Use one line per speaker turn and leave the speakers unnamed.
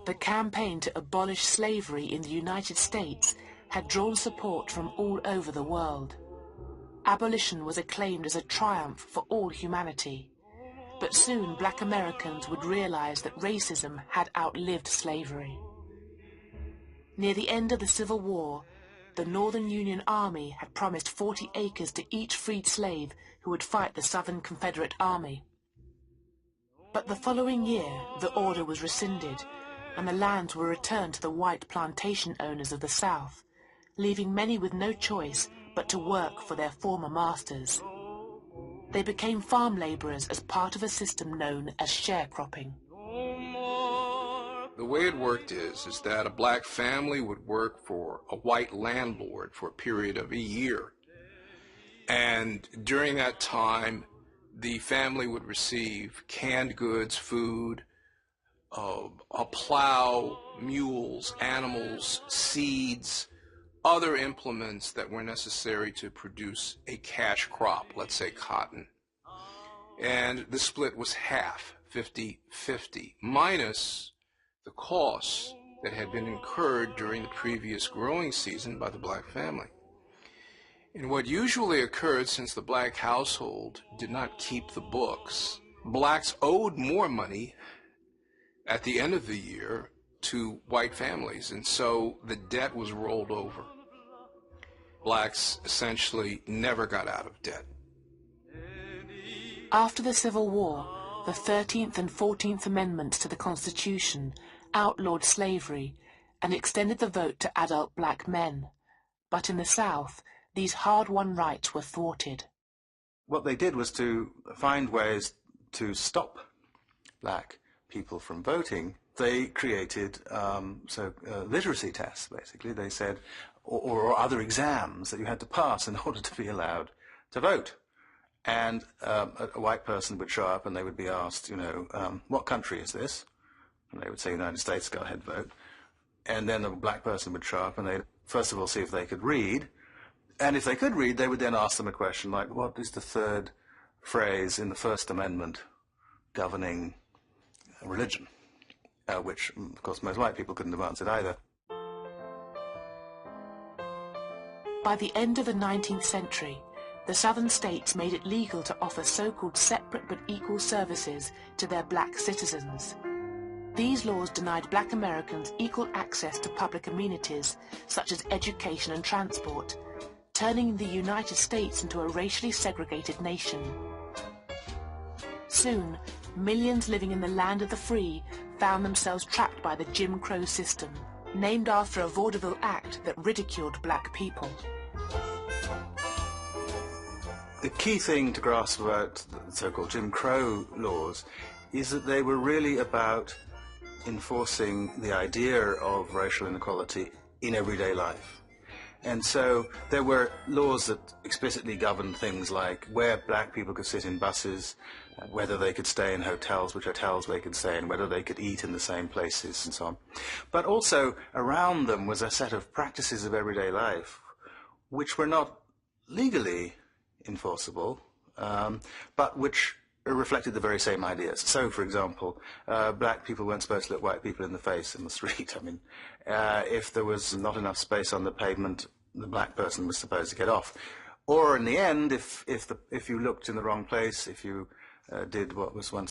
The campaign to abolish slavery in the United States had drawn support from all over the world. Abolition was acclaimed as a triumph for all humanity. But soon black Americans would realize that racism had outlived slavery. Near the end of the Civil War, the Northern Union Army had promised 40 acres to each freed slave who would fight the Southern Confederate Army. But the following year, the order was rescinded, and the lands were returned to the white plantation owners of the South, leaving many with no choice but to work for their former masters. They became farm laborers as part of a system known as sharecropping.
The way it worked is that a black family would work for a white landlord for a period of a year. And during that time, the family would receive canned goods, food, a plow, mules, animals, seeds, other implements that were necessary to produce a cash crop, let's say cotton. And the split was half, 50-50, minus the costs that had been incurred during the previous growing season by the black family. And what usually occurred, since the black household did not keep the books, blacks owed more money at the end of the year to white families, and so the debt was rolled over. Blacks essentially never got out of debt.
After the Civil War, the 13th and 14th Amendments to the Constitution outlawed slavery and extended the vote to adult black men. But in the South, these hard-won rights were thwarted.
What they did was to find ways to stop black people from voting. They created literacy tests, basically. They said, or other exams that you had to pass in order to be allowed to vote. And a white person would show up and they would be asked, what country is this? And they would say, United States, go ahead, vote. And then a black person would show up and they'd first of all see if they could read. And if they could read, they would then ask them a question like, what is the third phrase in the First Amendment governing religion? Which, of course, most white people couldn't have answered either.
By the end of the 19th century, the Southern states made it legal to offer so-called separate but equal services to their black citizens. These laws denied black Americans equal access to public amenities, such as education and transport, turning the United States into a racially segregated nation. Soon, millions living in the land of the free found themselves trapped by the Jim Crow system, named after a vaudeville act that ridiculed black people.
The key thing to grasp about the so-called Jim Crow laws is that they were really about enforcing the idea of racial inequality in everyday life. And so there were laws that explicitly governed things like where black people could sit in buses, whether they could stay in hotels, which hotels they could stay in, whether they could eat in the same places and so on. But also around them was a set of practices of everyday life which were not legally enforceable, but which reflected the very same ideas. So, for example, black people weren't supposed to look white people in the face in the street. I mean, if there was not enough space on the pavement, the black person was supposed to get off. Or in the end, if you looked in the wrong place, if you did what was once